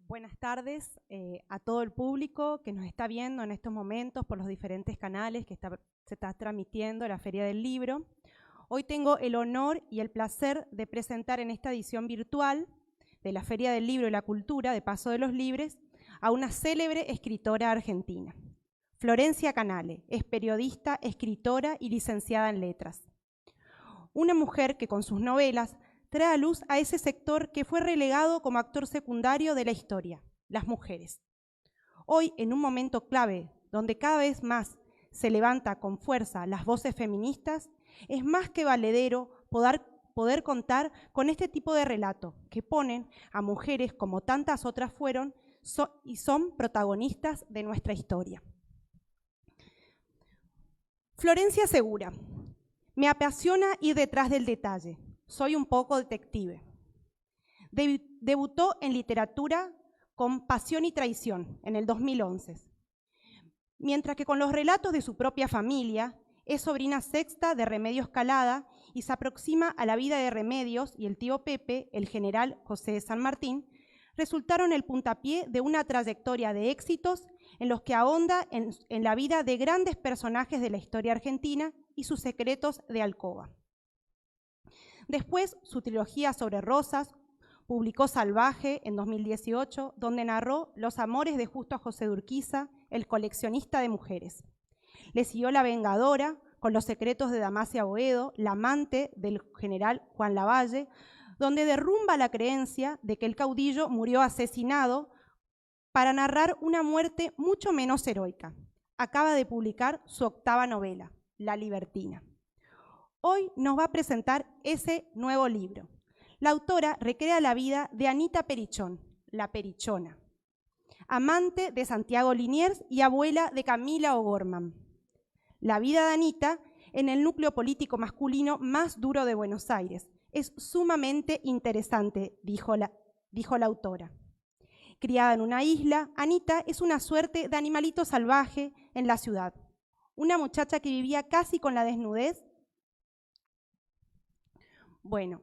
Buenas tardes a todo el público que nos está viendo en estos momentos por los diferentes canales que se está transmitiendo la Feria del Libro. Hoy tengo el honor y el placer de presentar en esta edición virtual de la Feria del Libro y la Cultura de Paso de los Libres a una célebre escritora argentina. Florencia Canale es periodista, escritora y licenciada en letras. Una mujer que con sus novelas trae a luz a ese sector que fue relegado como actor secundario de la historia, las mujeres. Hoy, en un momento clave, donde cada vez más se levanta con fuerza las voces feministas, es más que valedero poder contar con este tipo de relato que ponen a mujeres como tantas otras fueron y son protagonistas de nuestra historia. Florencia asegura: me apasiona ir detrás del detalle. Soy un poco detective. Debutó en literatura con Pasión y Traición en el 2011. Mientras que con los relatos de su propia familia, es sobrina sexta de Remedios Calada y se aproxima a la vida de Remedios y el tío Pepe, el general José de San Martín, resultaron el puntapié de una trayectoria de éxitos en los que ahonda en la vida de grandes personajes de la historia argentina y sus secretos de alcoba. Después, su trilogía sobre Rosas, publicó Salvaje en 2018, donde narró los amores de Justo José de Urquiza, el coleccionista de mujeres. Le siguió La Vengadora, con Los secretos de Damasia Boedo, la amante del general Juan Lavalle, donde derrumba la creencia de que el caudillo murió asesinado para narrar una muerte mucho menos heroica. Acaba de publicar su octava novela, La Libertina. Hoy nos va a presentar ese nuevo libro. La autora recrea la vida de Anita Perichón, la Perichona, amante de Santiago Liniers y abuela de Camila O'Gorman. La vida de Anita en el núcleo político masculino más duro de Buenos Aires es sumamente interesante, dijo la autora. Criada en una isla, Anita es una suerte de animalito salvaje en la ciudad. Una muchacha que vivía casi con la desnudez. Bueno,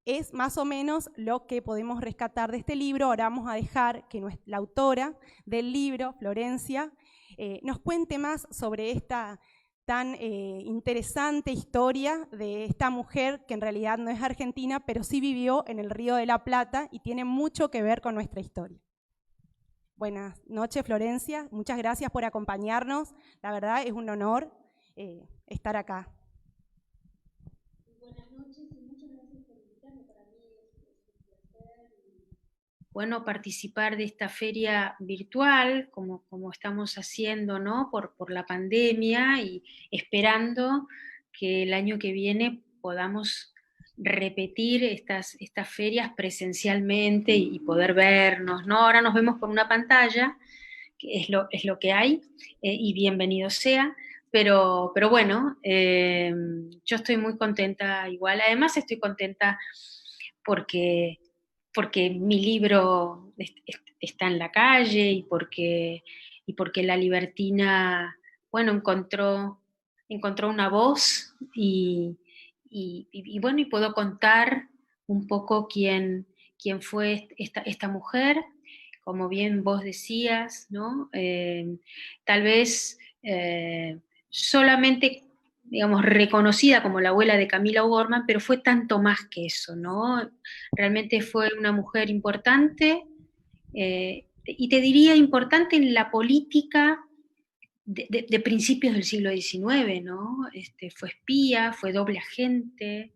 es más o menos lo que podemos rescatar de este libro. Ahora vamos a dejar que la autora del libro, Florencia, nos cuente más sobre esta tan interesante historia de esta mujer que en realidad no es argentina, pero sí vivió en el Río de la Plata y tiene mucho que ver con nuestra historia. Buenas noches, Florencia. Muchas gracias por acompañarnos. La verdad es un honor estar acá. Buenas noches y muchas gracias por invitarme. Para mí es un placer bueno, participar de esta feria virtual, como estamos haciendo, ¿no? por la pandemia, y esperando que el año que viene podamos repetir estas ferias presencialmente y poder vernos, ¿no? Ahora nos vemos por una pantalla, que es lo que hay, y bienvenido sea. Pero bueno, yo estoy muy contenta igual. Además estoy contenta porque mi libro está en la calle, y porque La Libertina, bueno, encontró una voz, y bueno, y puedo contar un poco quién fue esta mujer, como bien vos decías, ¿no? Tal vez solamente, digamos, reconocida como la abuela de Camila O'Gorman, pero fue tanto más que eso, ¿no? Realmente fue una mujer importante, y te diría importante en la política de principios del siglo XIX, ¿no? Fue espía, fue doble agente,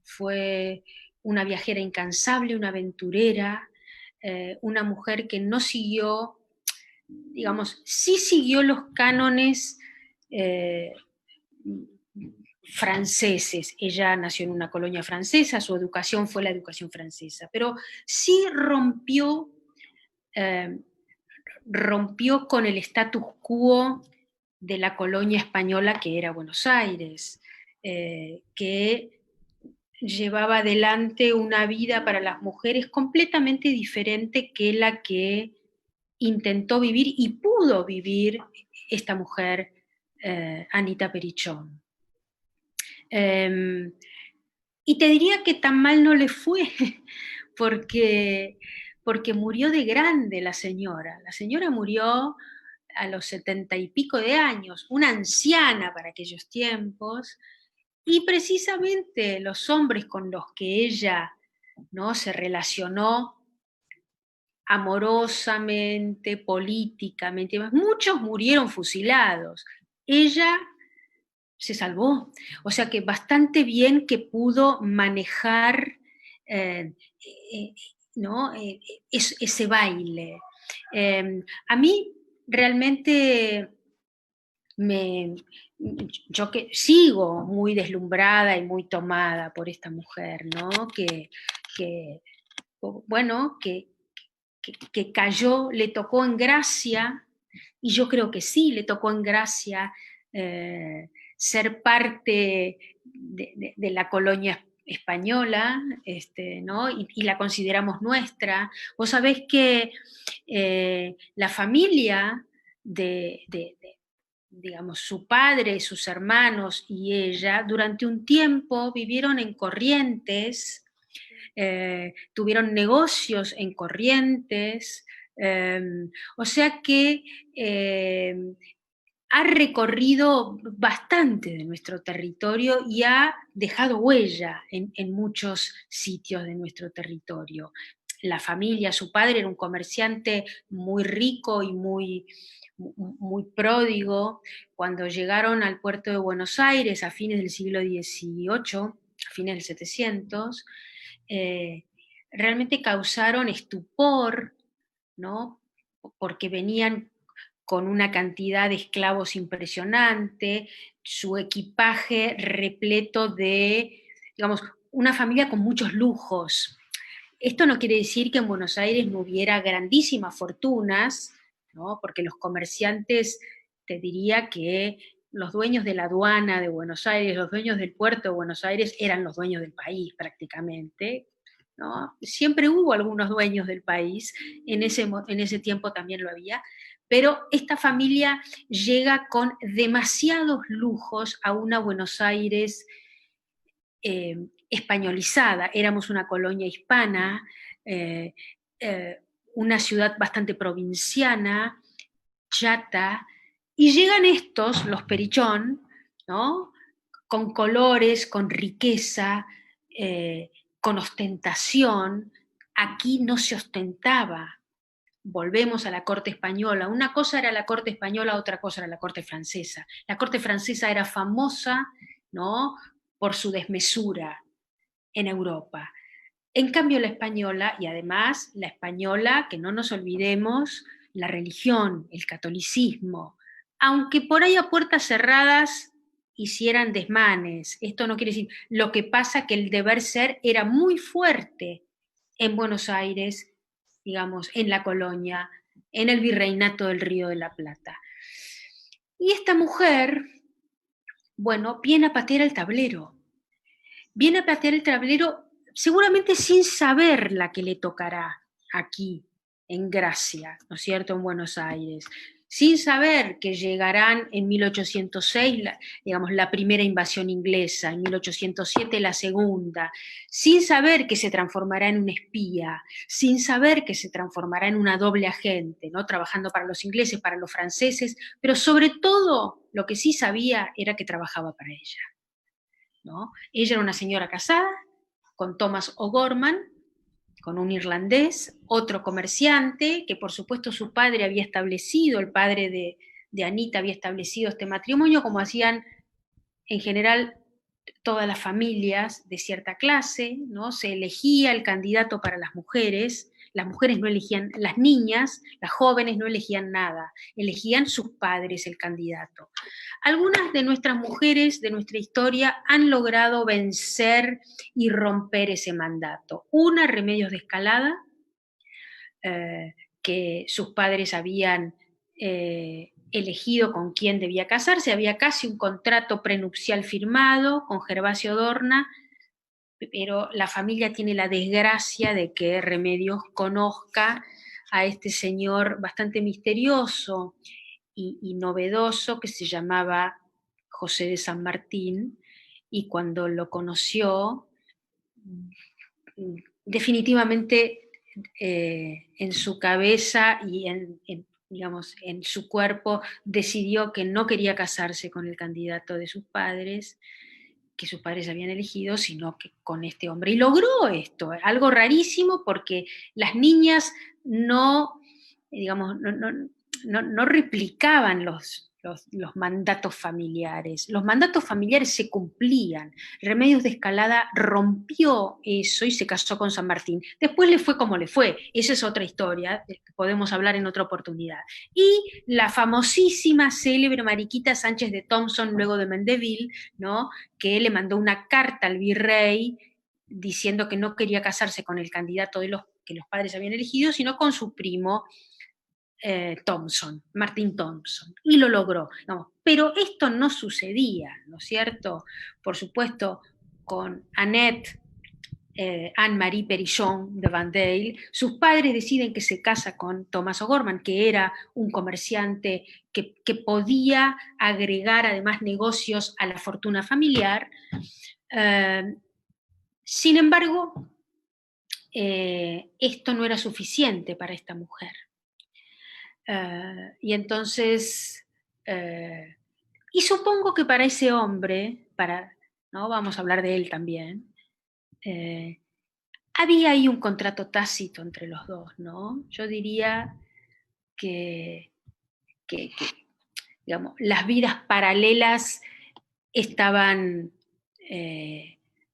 fue una viajera incansable, una aventurera, una mujer que no siguió, digamos, sí siguió los cánones franceses. Ella nació en una colonia francesa, su educación fue la educación francesa, pero sí rompió con el status quo de la colonia española que era Buenos Aires, que llevaba adelante una vida para las mujeres completamente diferente que la que intentó vivir y pudo vivir esta mujer, Anita Perichón. Y te diría que tan mal no le fue, porque porque murió de grande la señora. La señora murió a los 70 y pico de años, una anciana para aquellos tiempos, y precisamente los hombres con los que ella, ¿no?, se relacionó amorosamente, políticamente, muchos murieron fusilados. Ella se salvó, o sea que bastante bien que pudo manejar eh, eh, ¿no? Ese baile. A mí realmente me, yo que sigo muy deslumbrada y muy tomada por esta mujer, ¿no? Que, bueno, que cayó, le tocó en gracia, y yo creo que sí, le tocó en gracia ser parte de la colonia española, ¿no? Y la consideramos nuestra. Vos sabés que la familia digamos, su padre, sus hermanos y ella, durante un tiempo vivieron en Corrientes, tuvieron negocios en Corrientes, eh, o sea que ha recorrido bastante de nuestro territorio y ha dejado huella en muchos sitios de nuestro territorio. La familia, su padre era un comerciante muy rico y muy pródigo. Cuando llegaron al puerto de Buenos Aires a fines del siglo XVIII, a fines del 700, realmente causaron estupor, ¿no? Porque venían con una cantidad de esclavos impresionante, su equipaje repleto de, digamos, una familia con muchos lujos. Esto no quiere decir que en Buenos Aires no hubiera grandísimas fortunas, ¿no? Porque los comerciantes, te diría que los dueños de la aduana de Buenos Aires, los dueños del puerto de Buenos Aires eran los dueños del país prácticamente, ¿no? Siempre hubo algunos dueños del país, en ese tiempo también lo había, pero esta familia llega con demasiados lujos a una Buenos Aires españolizada. Éramos una colonia hispana, eh, una ciudad bastante provinciana, chata, y llegan estos, los Perichón, ¿no? Con colores, con riqueza, con ostentación. Aquí no se ostentaba. Volvemos a la corte española. Una cosa era la corte española, otra cosa era la corte francesa. La corte francesa era famosa, ¿no?, por su desmesura en Europa. En cambio, la española, y además la española, que no nos olvidemos, la religión, el catolicismo, aunque por ahí a puertas cerradas hicieran desmanes, esto no quiere decir, lo que pasa que el deber ser era muy fuerte en Buenos Aires, digamos, en la colonia, en el virreinato del Río de la Plata. Y esta mujer, bueno, viene a patear el tablero. Viene a patear el tablero seguramente sin saber la que le tocará aquí, en Gracia, ¿no es cierto?, en Buenos Aires, sin saber que llegarán en 1806, digamos, la primera invasión inglesa, en 1807 la segunda, sin saber que se transformará en una espía, sin saber que se transformará en una doble agente, ¿no?, trabajando para los ingleses, para los franceses, pero sobre todo lo que sí sabía era que trabajaba para ella, ¿no? Ella era una señora casada con Thomas O'Gorman, con un irlandés, otro comerciante, que por supuesto su padre había establecido, el padre de Anita había establecido este matrimonio, como hacían en general todas las familias de cierta clase, ¿no? Se elegía el candidato para las mujeres no elegían, las niñas, las jóvenes no elegían nada, elegían sus padres el candidato. Algunas de nuestras mujeres de nuestra historia han logrado vencer y romper ese mandato. Una, Remedios de Escalada, que sus padres habían elegido con quién debía casarse, había casi un contrato prenupcial firmado con Gervasio Dorna, pero la familia tiene la desgracia de que Remedios conozca a este señor bastante misterioso y novedoso que se llamaba José de San Martín, y cuando lo conoció, definitivamente en su cabeza y digamos, en su cuerpo decidió que no quería casarse con el candidato de sus padres, que sus padres habían elegido, sino que con este hombre. Y logró esto, algo rarísimo porque las niñas no, digamos, no replicaban los mandatos familiares. Los mandatos familiares se cumplían. Remedios de Escalada rompió eso y se casó con San Martín. Después le fue como le fue. Esa es otra historia, que podemos hablar en otra oportunidad. Y la famosísima, célebre Mariquita Sánchez de Thompson, luego de Mendeville, ¿no? Que le mandó una carta al virrey diciendo que no quería casarse con el candidato que los padres habían elegido, sino con su primo Thompson, Martín Thompson, y lo logró. Digamos. Pero esto no sucedía, ¿no es cierto? Por supuesto, con Annette, Anne-Marie Perillon de Vandale, sus padres deciden que se casa con Thomas O'Gorman, que era un comerciante que podía agregar además negocios a la fortuna familiar. Sin embargo, esto no era suficiente para esta mujer. Y entonces, y supongo que para ese hombre, ¿no? Vamos a hablar de él también, había ahí un contrato tácito entre los dos, ¿no? Yo diría que digamos, las vidas paralelas estaban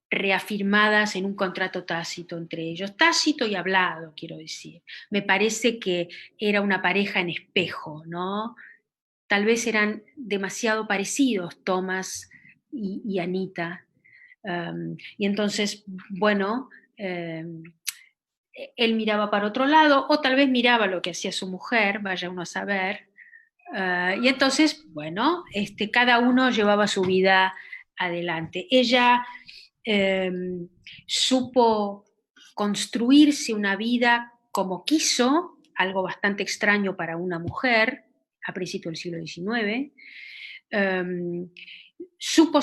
reafirmadas en un contrato tácito entre ellos, tácito y hablado, quiero decir. Me parece que era una pareja en espejo, ¿no? Tal vez eran demasiado parecidos Thomas y Anita. Y entonces, bueno, él miraba para otro lado, o tal vez miraba lo que hacía su mujer, vaya uno a saber. Y entonces, bueno, cada uno llevaba su vida adelante. Ella supo construirse una vida como quiso, algo bastante extraño para una mujer a principios del siglo XIX. Supo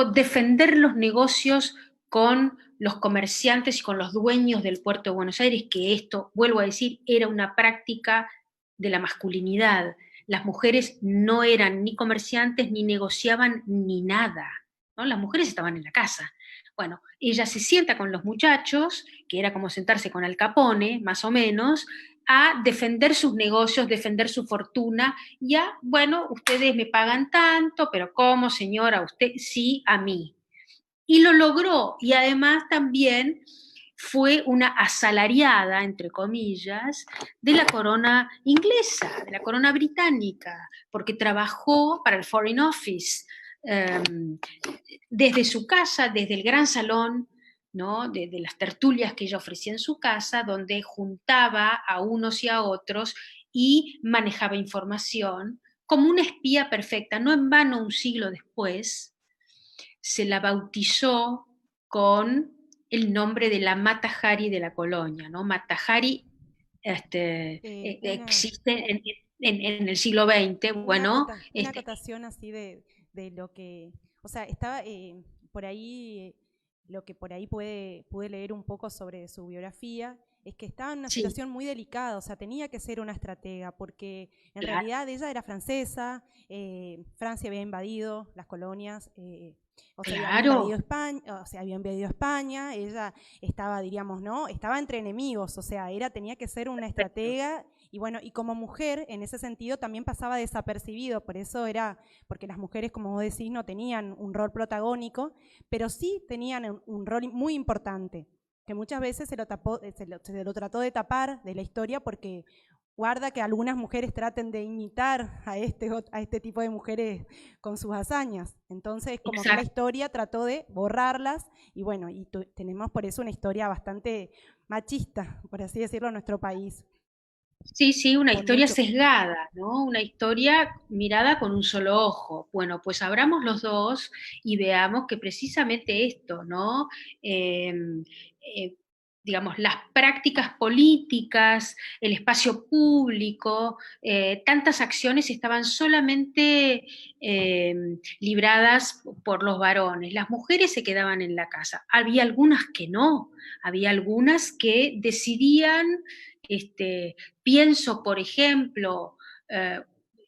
defender los negocios con los comerciantes y con los dueños del puerto de Buenos Aires, que esto, vuelvo a decir, era una práctica de la masculinidad. Las mujeres no eran ni comerciantes, ni negociaban, ni nada, ¿no? Las mujeres estaban en la casa. Bueno, ella se sienta con los muchachos, que era como sentarse con Al Capone, más o menos, a defender sus negocios, defender su fortuna, ya, bueno, ustedes me pagan tanto, pero ¿cómo, señora? Usted sí, a mí. Y lo logró, y además también fue una asalariada, entre comillas, de la corona inglesa, de la corona británica, porque trabajó para el Foreign Office, desde su casa, desde el gran salón, ¿no? de las tertulias que ella ofrecía en su casa, donde juntaba a unos y a otros y manejaba información como una espía perfecta. No en vano, un siglo después, se la bautizó con el nombre de la Mata Hari de la colonia, ¿no? Mata Hari existe en el siglo XX, bueno. Una acotación así de lo que, o sea, estaba por ahí, lo que por ahí pude leer un poco sobre su biografía, es que estaba en una situación muy delicada, o sea, tenía que ser una estratega, porque en realidad ella era francesa, Francia había invadido las colonias, o sea, había invadido España, ella estaba, diríamos, ¿no? Estaba entre enemigos, o sea, tenía que ser una estratega, y bueno, y como mujer, en ese sentido, también pasaba desapercibido, por eso porque las mujeres, como vos decís, no tenían un rol protagónico, pero sí tenían un rol muy importante, que muchas veces se lo trató de tapar de la historia porque guarda que algunas mujeres traten de imitar a este tipo de mujeres con sus hazañas. Entonces, como que la historia trató de borrarlas y bueno, y tenemos por eso una historia bastante machista, por así decirlo, en nuestro país. Sí, sí, una historia sesgada, ¿no? Una historia mirada con un solo ojo. Bueno, pues abramos los dos y veamos que precisamente esto, ¿no? digamos, las prácticas políticas, el espacio público, tantas acciones estaban solamente libradas por los varones. Las mujeres se quedaban en la casa. Había algunas que no, había algunas que decidían, pienso, por ejemplo,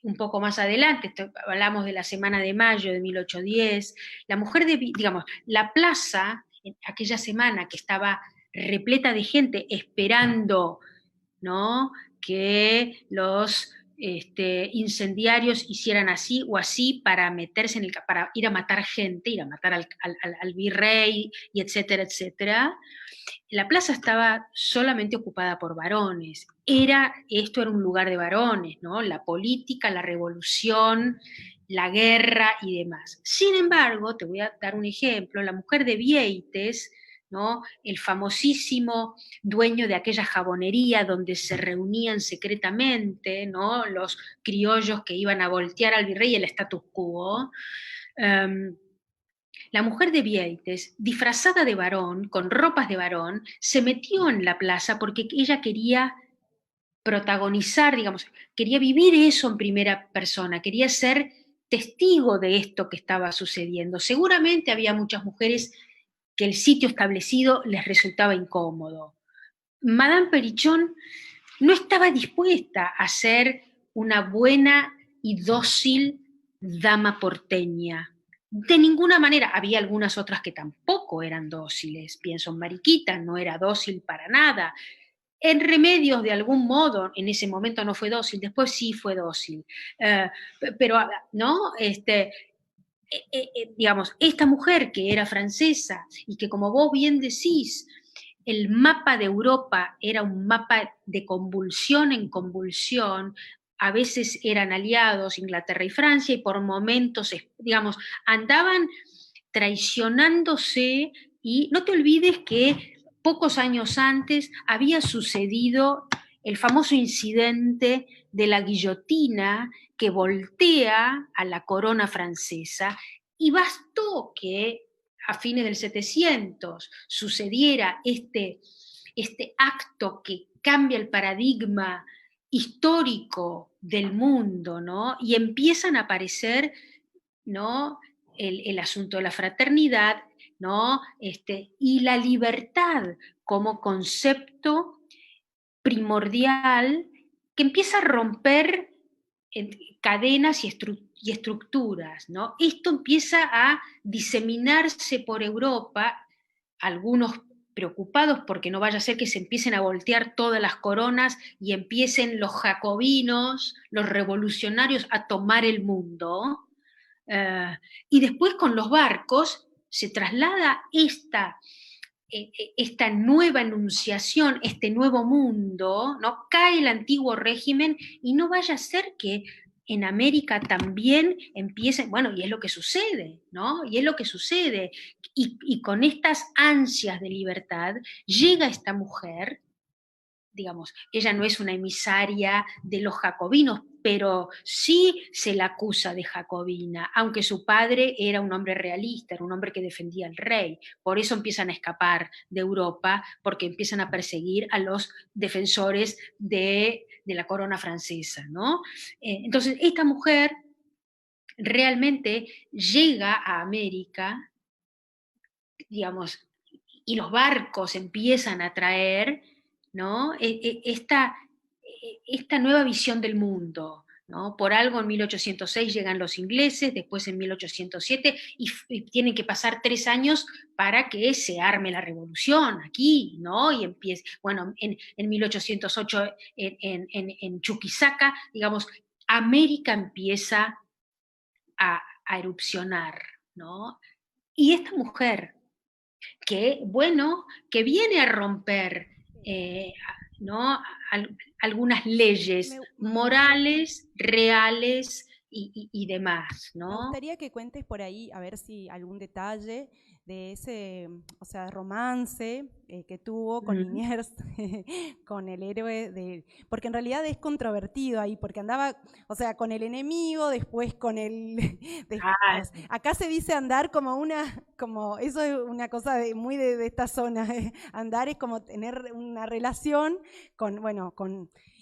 un poco más adelante, hablamos de la semana de mayo de 1810, la mujer digamos, la plaza, en aquella semana que estaba repleta de gente esperando, ¿no?, que los incendiarios hicieran así o así para meterse para ir a matar gente, ir a matar al virrey, y etcétera, etcétera. La plaza estaba solamente ocupada por varones. Esto era un lugar de varones, ¿no? La política, la revolución, la guerra y demás. Sin embargo, te voy a dar un ejemplo, la mujer de Vieites, ¿no?, el famosísimo dueño de aquella jabonería donde se reunían secretamente, ¿no?, los criollos que iban a voltear al virrey y el status quo. La mujer de Vieites, disfrazada de varón, con ropas de varón, se metió en la plaza porque ella quería protagonizar, digamos, quería vivir eso en primera persona, quería ser testigo de esto que estaba sucediendo. Seguramente había muchas mujeres que el sitio establecido les resultaba incómodo. Madame Perichon no estaba dispuesta a ser una buena y dócil dama porteña. De ninguna manera. Había algunas otras que tampoco eran dóciles. Pienso en Mariquita, no era dócil para nada. En Remedios, de algún modo, en ese momento no fue dócil, después sí fue dócil. Pero, ¿no? Digamos, esta mujer que era francesa y que, como vos bien decís, el mapa de Europa era un mapa de convulsión en convulsión, a veces eran aliados Inglaterra y Francia y por momentos, digamos, andaban traicionándose, y no te olvides que pocos años antes había sucedido el famoso incidente de la guillotina que voltea a la corona francesa, y bastó que a fines del 700 sucediera este acto que cambia el paradigma histórico del mundo, ¿no? Y empiezan a aparecer, ¿no?, el asunto de la fraternidad, ¿no?, y la libertad como concepto primordial que empieza a romper cadenas y estructuras, ¿no? Esto empieza a diseminarse por Europa, algunos preocupados porque no vaya a ser que se empiecen a voltear todas las coronas y empiecen los jacobinos, los revolucionarios a tomar el mundo. Y después con los barcos se traslada esta nueva enunciación, este nuevo mundo, ¿no? Cae el antiguo régimen y no vaya a ser que en América también empiecen, bueno, y es lo que sucede, ¿no? Y es lo que sucede. Y con estas ansias de libertad llega esta mujer, digamos, ella no es una emisaria de los jacobinos, pero sí se la acusa de jacobina, aunque su padre era un hombre realista, era un hombre que defendía al rey. Por eso empiezan a escapar de Europa, porque empiezan a perseguir a los defensores de la corona francesa, ¿no? Entonces, esta mujer realmente llega a América, digamos, y los barcos empiezan a traer, ¿no?, esta nueva visión del mundo, ¿no? Por algo en 1806 llegan los ingleses, después en 1807, y tienen que pasar 3 años para que se arme la revolución aquí, ¿no? Y empiece, bueno, en 1808 en Chuquisaca, digamos, América empieza a erupcionar, ¿no? Y esta mujer que, bueno, que viene a romper, ¿no?, algunas leyes morales, reales y demás, Me ¿no? gustaría que cuentes por ahí, a ver si algún detalle ese, o sea, romance que tuvo con Liniers, con el héroe porque en realidad es controvertido ahí, porque andaba, o sea, con el enemigo, después con el... acá se dice andar como eso es una cosa muy de esta zona, andar es como tener una relación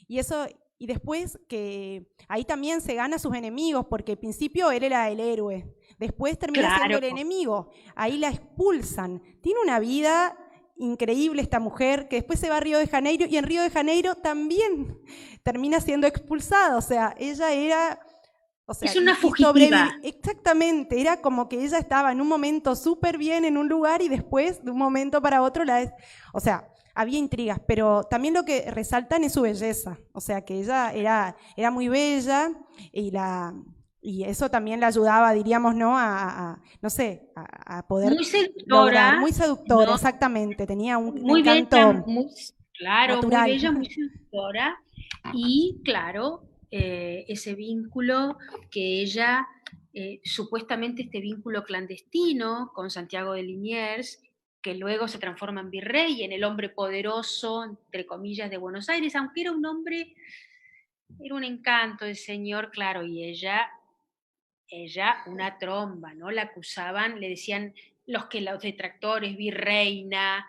y eso... Y después que ahí también se gana sus enemigos, porque al principio él era el héroe, después termina siendo el enemigo, ahí la expulsan. Tiene una vida increíble esta mujer, que después se va a Río de Janeiro, y en Río de Janeiro también termina siendo expulsada, o sea, ella era... O sea, es una fugitiva. Exactamente, era como que ella estaba en un momento súper bien en un lugar y después, de un momento para otro, o sea, había intrigas, pero también lo que resaltan es su belleza, o sea, que ella era muy bella y eso también la ayudaba, diríamos, ¿no? No sé, a poder muy seductora, lograr, muy seductora, ¿no? Exactamente, tenía un encanto natural. Muy bella, muy seductora, y claro, ese vínculo que ella, supuestamente este vínculo clandestino con Santiago de Liniers, que luego se transforma en virrey, en el hombre poderoso, entre comillas, de Buenos Aires, aunque era un hombre, era un encanto el señor, claro, y ella una tromba, ¿no? La acusaban, le decían los detractores, virreina,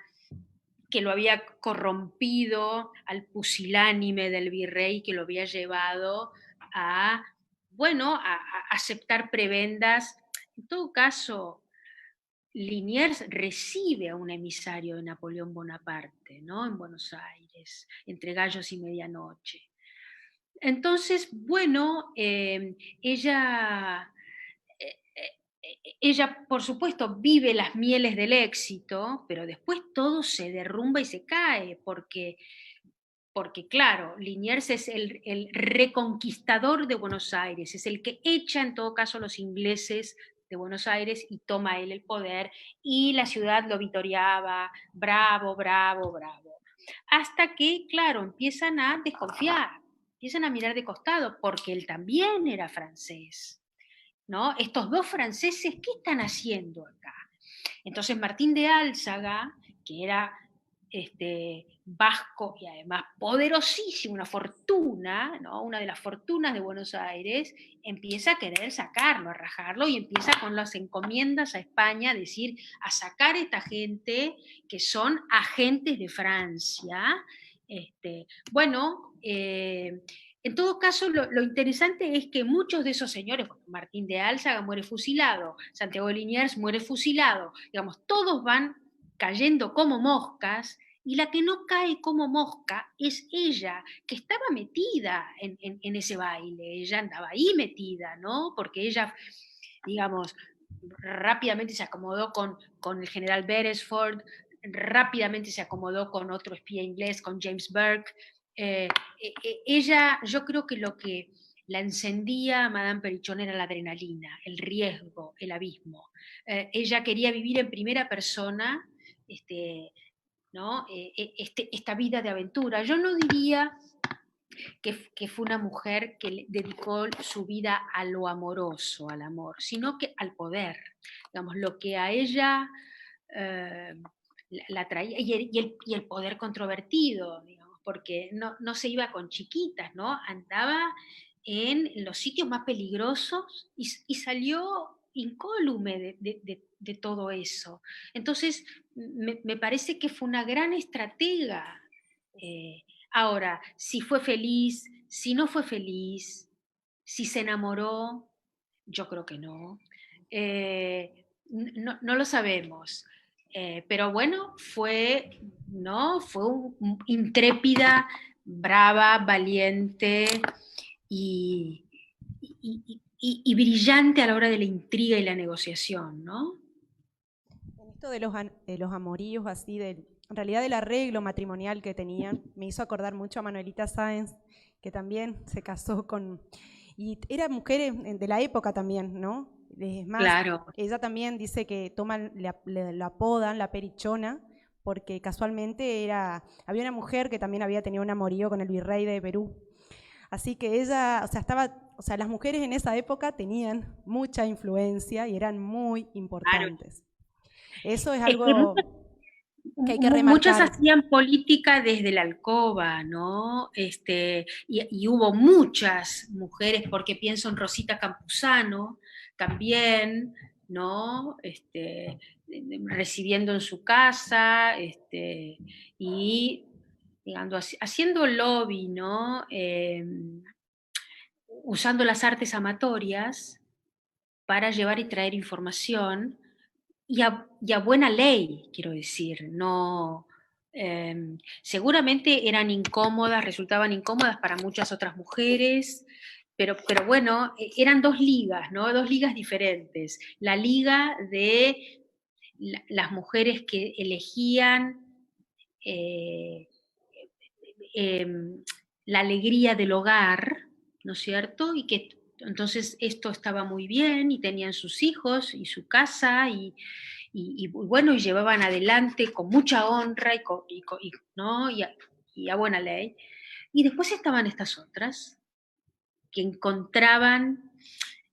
que lo había corrompido al pusilánime del virrey, que lo había llevado a, bueno, a aceptar prebendas. En todo caso, Liniers recibe a un emisario de Napoleón Bonaparte, ¿no? En Buenos Aires, entre gallos y medianoche. Entonces, bueno, ella, por supuesto, vive las mieles del éxito, pero después todo se derrumba y se cae, porque claro, Liniers es el reconquistador de Buenos Aires, es el que echa en todo caso a los ingleses de Buenos Aires y toma él el poder, y la ciudad lo vitoreaba, bravo, bravo, bravo. Hasta que, claro, empiezan a desconfiar, empiezan a mirar de costado, porque él también era francés, ¿no? Estos dos franceses, ¿qué están haciendo acá? Entonces Martín de Álzaga, que era vasco y además poderosísimo, una fortuna, ¿no? Una de las fortunas de Buenos Aires, empieza a querer sacarlo, a rajarlo, y empieza con las encomiendas a España a decir, a sacar a esta gente que son agentes de Francia. Bueno, en todo caso, lo interesante es que muchos de esos señores, Martín de Álzaga muere fusilado, Santiago de Liniers muere fusilado, digamos, todos van cayendo como moscas, y la que no cae como mosca es ella, que estaba metida en ese baile, ella andaba ahí metida, ¿no? Porque ella, digamos, rápidamente se acomodó con el general Beresford, rápidamente se acomodó con otro espía inglés, con James Burke. Ella, yo creo que lo que la encendía a Madame Perichon era la adrenalina, el riesgo, el abismo. Ella quería vivir en primera persona ¿no? Esta vida de aventura. Yo no diría que fue una mujer que le dedicó su vida a lo amoroso, al amor, sino que al poder. Digamos, lo que a ella la traía, y el poder controvertido, digamos, porque no se iba con chiquitas, ¿no? Andaba en los sitios más peligrosos y salió incólume de todo eso. Entonces, me parece que fue una gran estratega. Ahora, si fue feliz, si no fue feliz, si se enamoró, yo creo que no. No lo sabemos. Pero bueno, fue intrépida, brava, valiente y, y brillante a la hora de la intriga y la negociación, ¿no? En esto de los amoríos, así, en realidad del arreglo matrimonial que tenían, me hizo acordar mucho a Manuelita Sáenz, que también se casó y era mujer de la época también, ¿no? Es más, claro. Ella también dice que la apodan la Perichona, porque casualmente había una mujer que también había tenido un amorío con el virrey de Perú. Así que ella, las mujeres en esa época tenían mucha influencia y eran muy importantes. Eso es Es que algo que hay que muchas remarcar. hacían política desde la alcoba, ¿no? Y hubo muchas mujeres, porque pienso en Rosita Campuzano también, ¿no? Recibiendo en su casa, y digamos, haciendo lobby, ¿no? Usando las artes amatorias para llevar y traer información y a buena ley, quiero decir, no, seguramente eran incómodas, resultaban incómodas para muchas otras mujeres, pero bueno, eran dos ligas, ¿no? Dos ligas diferentes. La liga de las mujeres que elegían eh, la alegría del hogar, ¿no es cierto? Y que entonces esto estaba muy bien y tenían sus hijos y su casa y bueno, y llevaban adelante con mucha honra ¿no? y a buena ley. Y después estaban estas otras que encontraban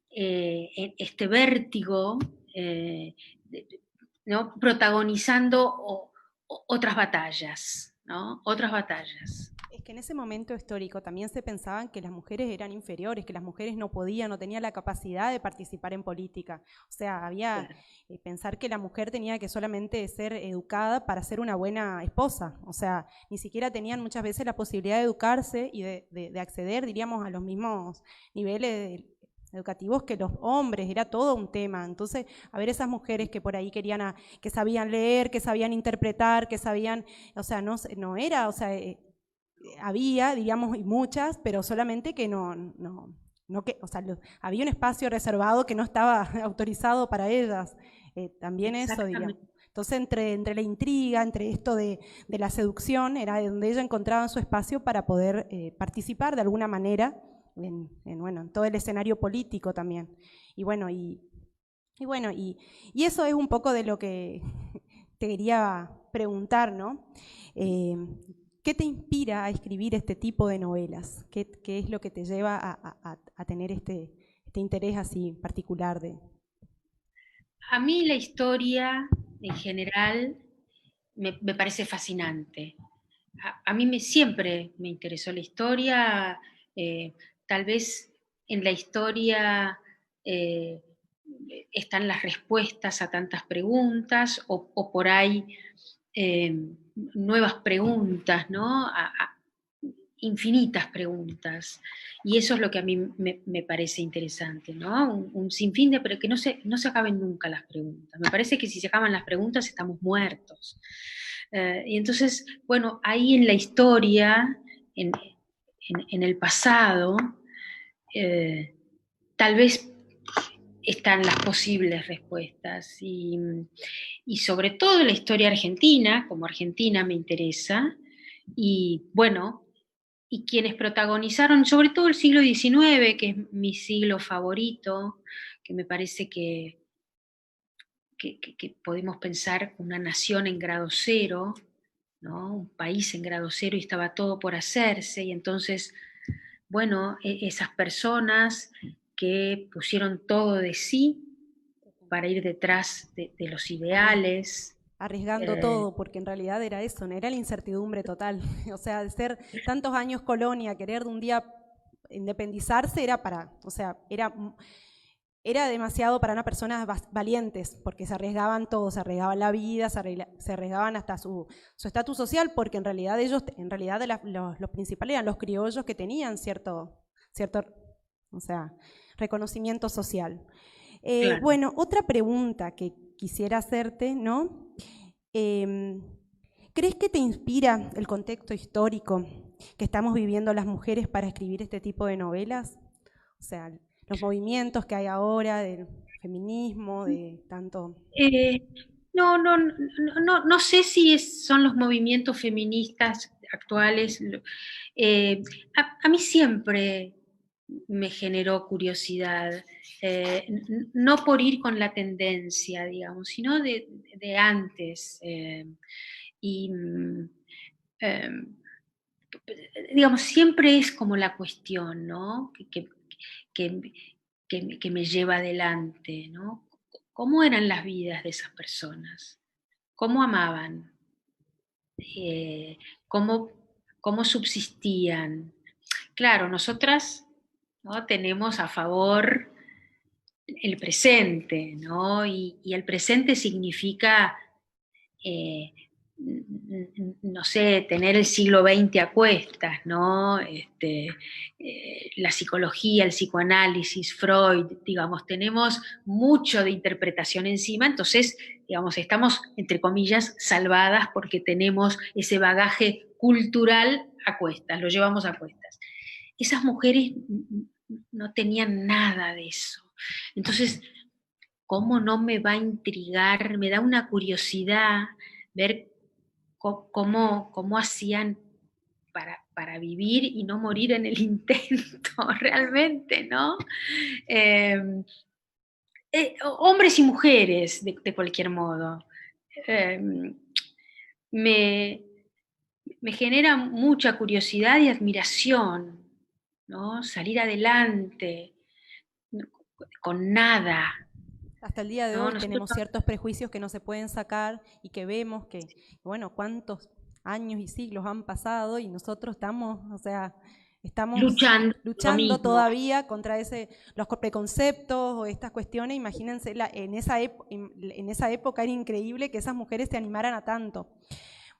este vértigo, ¿no? Protagonizando otras batallas, ¿no? Otras batallas. Es que en ese momento histórico también se pensaban que las mujeres eran inferiores, que las mujeres no podían, no tenían la capacidad de participar en política. O sea, había Claro. pensar que la mujer tenía que solamente ser educada para ser una buena esposa. O sea, ni siquiera tenían muchas veces la posibilidad de educarse y de acceder, diríamos, a los mismos niveles educativos que los hombres, era todo un tema. Entonces, a ver esas mujeres que por ahí querían, que sabían leer, que sabían interpretar, que sabían, o sea, no era, o sea, había, digamos, y muchas, pero solamente que no que, o sea, había un espacio reservado que no estaba autorizado para ellas. También eso, diríamos. Exactamente. Entonces, entre la intriga, entre esto de la seducción, era donde ellas encontraban su espacio para poder participar de alguna manera bueno, en todo el escenario político también. Y bueno, y eso es un poco de lo que te quería preguntar, ¿no? Eh, ¿Qué te inspira a escribir este tipo de novelas? ¿Qué es lo que te lleva a tener este interés así particular de? A mí la historia en general me parece fascinante. A mí siempre me interesó la historia, tal vez en la historia eh, están las respuestas a tantas preguntas o por ahí eh, nuevas preguntas, ¿no? Infinitas preguntas. Y eso es lo que a mí me parece interesante, ¿no? Un sinfín de, pero que no se acaben nunca las preguntas. Me parece que si se acaban las preguntas estamos muertos. Y entonces, bueno, ahí en la historia, en el pasado, eh, tal vez están las posibles respuestas. Y sobre todo la historia argentina, como Argentina me interesa, y bueno, y quienes protagonizaron, sobre todo el siglo XIX, que es mi siglo favorito, que me parece que podemos pensar una nación en grado cero, ¿no? Un país en grado cero y estaba todo por hacerse, y entonces, bueno, esas personas que pusieron todo de sí para ir detrás de los ideales. Arriesgando eh, todo, porque en realidad era eso, ¿no? Era la incertidumbre total. O sea, de ser tantos años colonia, querer de un día independizarse, era para, o sea, era demasiado para unas personas valientes, porque se arriesgaban todo, se arriesgaban la vida, se arriesgaban hasta su estatus social, porque en realidad ellos, en realidad los principales eran los criollos que tenían cierto, o sea, reconocimiento social. claro. Bueno, otra pregunta que quisiera hacerte, ¿no? Eh, ¿Crees que te inspira el contexto histórico que estamos viviendo las mujeres para escribir este tipo de novelas? O sea, los movimientos que hay ahora del feminismo, de tanto... Eh, no sé si son los movimientos feministas actuales. Eh, a mí siempre me generó curiosidad, no por ir con la tendencia, digamos, sino de antes. Y, eh, digamos, siempre es como la cuestión, ¿no? Que, que me lleva adelante, ¿no? ¿Cómo eran las vidas de esas personas? cómo amaban, cómo, cómo subsistían. Claro, nosotras, ¿no?, tenemos a favor el presente, ¿no? Y el presente significa, eh, no sé, tener el siglo XX a cuestas, ¿no? La psicología, el psicoanálisis, Freud, digamos, tenemos mucho de interpretación encima, entonces, digamos, estamos, entre comillas, salvadas porque tenemos ese bagaje cultural a cuestas, lo llevamos a cuestas. Esas mujeres no tenían nada de eso. Entonces, ¿cómo no me va a intrigar? Me da una curiosidad ver cómo hacían para vivir y no morir en el intento, realmente, ¿no? Eh, Hombres y mujeres, de cualquier modo. Eh, me, Me genera mucha curiosidad y admiración, ¿no? Salir adelante con nada, Hasta el día de ¿no? hoy tenemos ciertos prejuicios que no se pueden sacar y que vemos que, bueno, cuántos años y siglos han pasado y nosotros estamos, o sea, estamos luchando lo luchando mismo. todavía contra los preconceptos o estas cuestiones. Imagínense, en esa época era increíble que esas mujeres se animaran a tanto.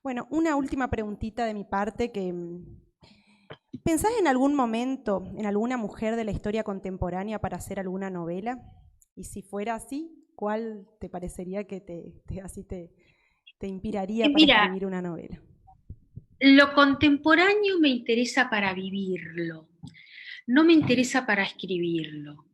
Bueno, una última preguntita de mi parte que... ¿Pensás en algún momento, en alguna mujer de la historia contemporánea para hacer alguna novela? Y si fuera así, ¿cuál te parecería que te inspiraría para Mira, escribir una novela? lo contemporáneo me interesa para vivirlo, no me interesa para escribirlo.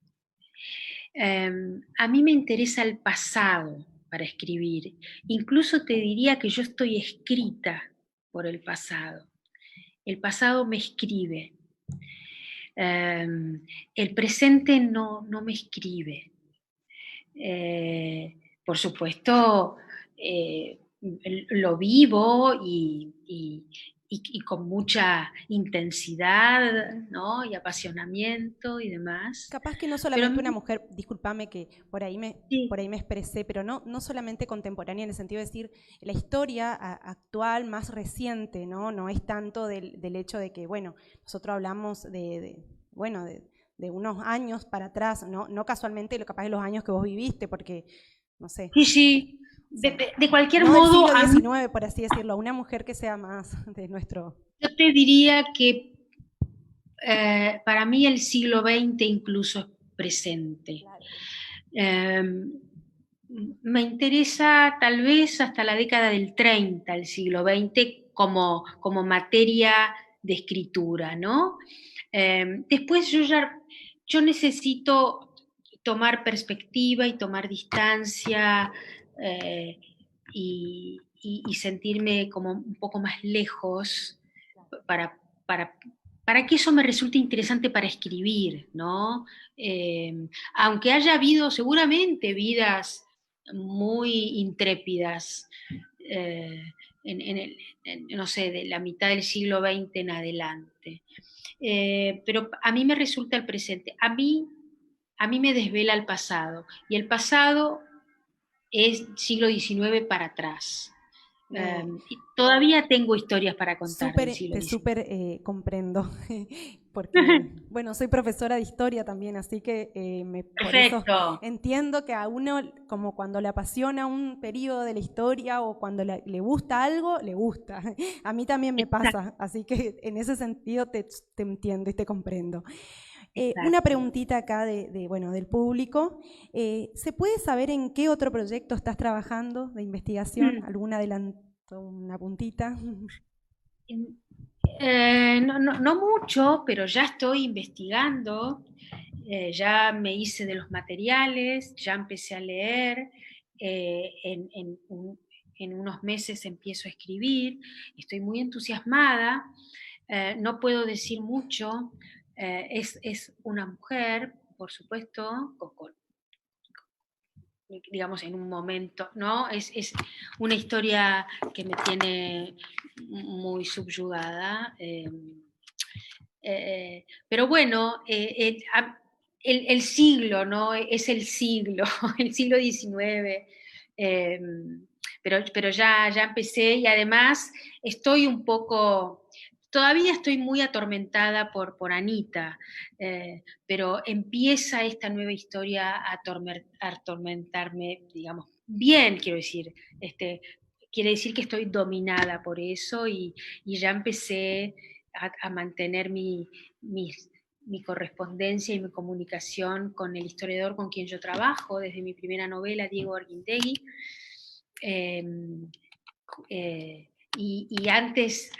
A mí me interesa el pasado para escribir. Incluso te diría que yo estoy escrita por el pasado. El pasado me escribe. El presente no me escribe. Por supuesto, lo vivo y con mucha intensidad, ¿no? Y apasionamiento y demás. Capaz que no Pero solamente una mujer, discúlpame que sí, por ahí me expresé, pero no solamente contemporánea en el sentido de decir la historia actual, más reciente, ¿no? No es tanto del hecho de que, bueno, nosotros hablamos de unos años para atrás, no casualmente capaz de los años que vos viviste, porque, no sé, sí, sí. o sea, De cualquier no del modo, siglo a mí, XIX, por así decirlo, una mujer que sea más de nuestro... yo te diría que para mí el siglo XX incluso es presente. Claro. Eh, Me interesa tal vez hasta la década del 30, el siglo XX, como materia de escritura, ¿no? Después yo necesito tomar perspectiva y tomar distancia, eh, y sentirme como un poco más lejos para, para, para que eso me resulte interesante para escribir, ¿no? Aunque haya habido seguramente vidas muy intrépidas, eh, no sé, de la mitad del siglo XX en adelante. Pero a mí me resulta el presente. A mí me desvela el pasado. Y el pasado es siglo XIX para atrás. Y todavía tengo historias para contar del siglo Te XIX. súper comprendo, porque, bueno, soy profesora de historia también, así que por eso Perfecto. entiendo que a uno, como cuando le apasiona un periodo de la historia o cuando le gusta algo, le gusta. A mí también me Exacto, pasa, así que en ese sentido te entiendo y te comprendo. Una exacto. preguntita acá bueno, del público. ¿Se puede saber en qué otro proyecto estás trabajando de investigación? ¿Algún adelanto, una puntita? No mucho, pero ya estoy investigando, ya me hice de los materiales, ya empecé a leer, en unos meses empiezo a escribir, estoy muy entusiasmada, no puedo decir mucho, es una mujer, por supuesto, digamos, en un momento, ¿no? Es una historia que me tiene muy subyugada. Pero bueno, el siglo, ¿no? Es el siglo, el siglo XIX. pero ya empecé y además estoy un poco, todavía estoy muy atormentada por Anita, pero empieza esta nueva historia a atormentarme, digamos, bien, quiero decir, quiere decir que estoy dominada por eso y ya empecé a mantener mi correspondencia y mi comunicación con el historiador con quien yo trabajo desde mi primera novela, Diego Arguindegui. Y antes,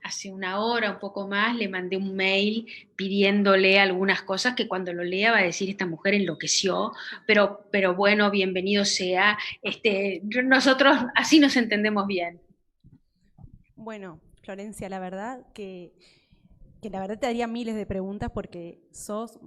hace una hora, un poco más, le mandé un mail pidiéndole algunas cosas que cuando lo lea va a decir, esta mujer enloqueció, pero bueno, bienvenido sea, nosotros así nos entendemos bien. Bueno, Florencia, la verdad que la verdad te daría miles de preguntas porque sos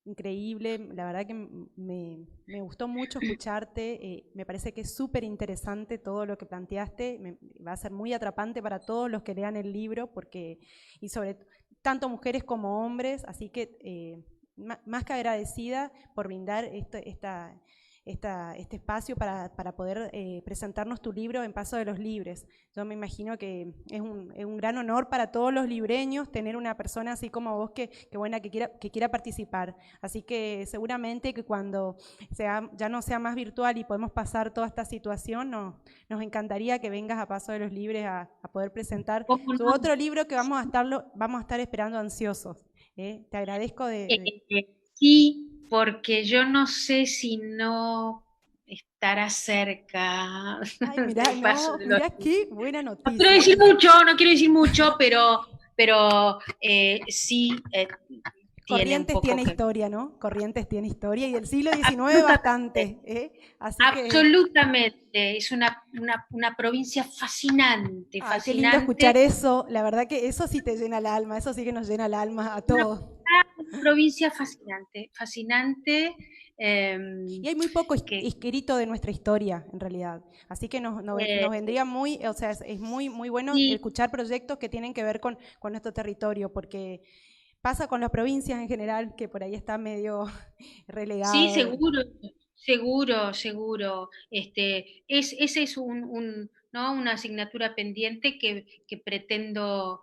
increíble, la verdad que me gustó mucho escucharte, me parece que es súper interesante todo lo que planteaste, va a ser muy atrapante para todos los que lean el libro, porque, y sobre tanto mujeres como hombres, así que más que agradecida por brindar este espacio para poder presentarnos tu libro en Paso de los Libres. Yo me imagino que es un gran honor para todos los libreños tener una persona así como vos que quiera participar. Así que seguramente que cuando ya no sea más virtual y podemos pasar toda esta situación, nos encantaría que vengas a Paso de los Libres a poder presentar tu otro libro que vamos a estar esperando ansiosos. Te agradezco Sí, porque yo no sé si no estará cerca. Ay, mirá, qué buena noticia. No quiero decir mucho, pero sí Corrientes tiene historia, ¿no? Corrientes tiene historia y del siglo XIX bastante. Así absolutamente, es una provincia fascinante. Ay, qué lindo escuchar eso, la verdad que eso sí te llena el alma, eso sí que nos llena el alma a todos. Una provincia fascinante. Y hay muy poco escrito de nuestra historia, en realidad. Así que nos vendría muy, o sea, es muy bueno escuchar proyectos que tienen que ver con nuestro territorio, porque pasa con las provincias en general, que por ahí está medio relegado. Sí, seguro. Ese es ¿no? una asignatura pendiente que pretendo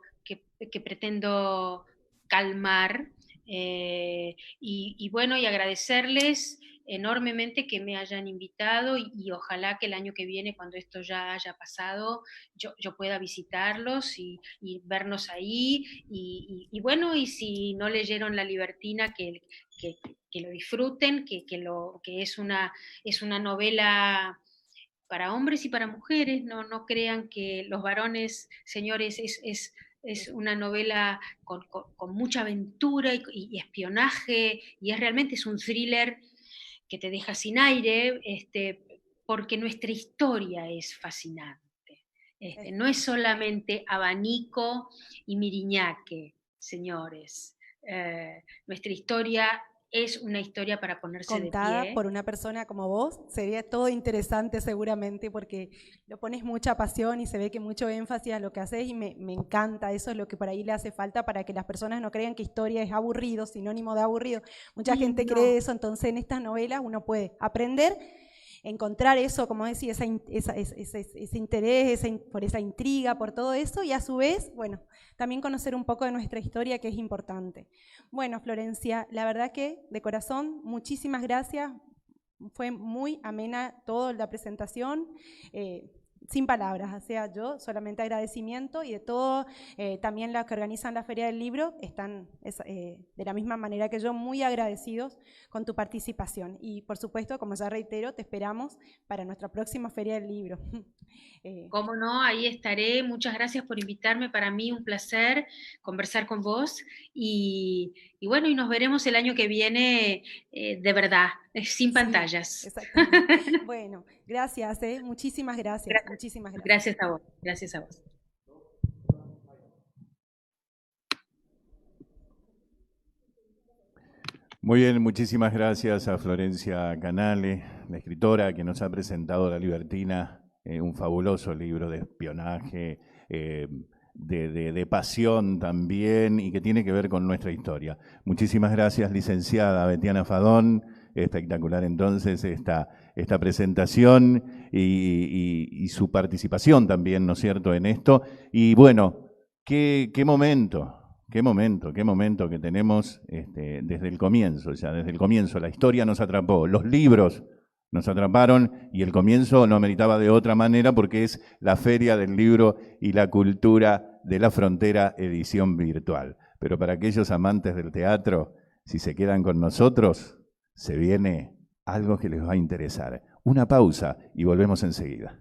calmar. Y bueno, y agradecerles enormemente que me hayan invitado y ojalá que el año que viene, cuando esto ya haya pasado, yo pueda visitarlos y vernos ahí. Y bueno, y si no leyeron La Libertina, que lo disfruten, que es una novela para hombres y para mujeres, no crean que los varones, señores, es una novela con mucha aventura y espionaje, y realmente es un thriller que te deja sin aire, porque nuestra historia es fascinante. No es solamente abanico y miriñaque, señores. Nuestra historia es una historia para ponerse contada de pie. Por una persona como vos, sería todo interesante seguramente, porque lo pones mucha pasión y se ve que mucho énfasis a lo que haces y me encanta, eso es lo que por ahí le hace falta para que las personas no crean que historia es aburrido, sinónimo de aburrido. Mucha gente cree eso, entonces en estas novelas uno puede aprender, encontrar eso, como decía, ese interés, por esa intriga, por todo eso, y a su vez, bueno, también conocer un poco de nuestra historia, que es importante. Bueno, Florencia, la verdad que de corazón, muchísimas gracias, fue muy amena toda la presentación, sin palabras, o sea, yo solamente agradecimiento, y de todo, también los que organizan la Feria del Libro están de la misma manera que yo, muy agradecidos con tu participación. Y por supuesto, como ya reitero, te esperamos para nuestra próxima Feria del Libro. Cómo no, ahí estaré. Muchas gracias por invitarme. Para mí un placer conversar con vos. Y bueno, y nos veremos el año que viene de verdad, sin pantallas. Exactamente. Bueno, gracias, muchísimas gracias. Muchísimas gracias. Gracias a vos. Muy bien, muchísimas gracias a Florencia Canale, la escritora que nos ha presentado La Libertina, un fabuloso libro de espionaje, de pasión también, y que tiene que ver con nuestra historia. Muchísimas gracias, licenciada Betiana Fadón, espectacular entonces esta presentación y su participación también, ¿no es cierto?, en esto. Y bueno, qué momento que tenemos desde el comienzo, ya desde el comienzo. La historia nos atrapó, los libros nos atraparon y el comienzo no meritaba de otra manera porque es la Feria del Libro y la Cultura de la Frontera, edición virtual. Pero para aquellos amantes del teatro, si se quedan con nosotros, se viene algo que les va a interesar. Una pausa y volvemos enseguida.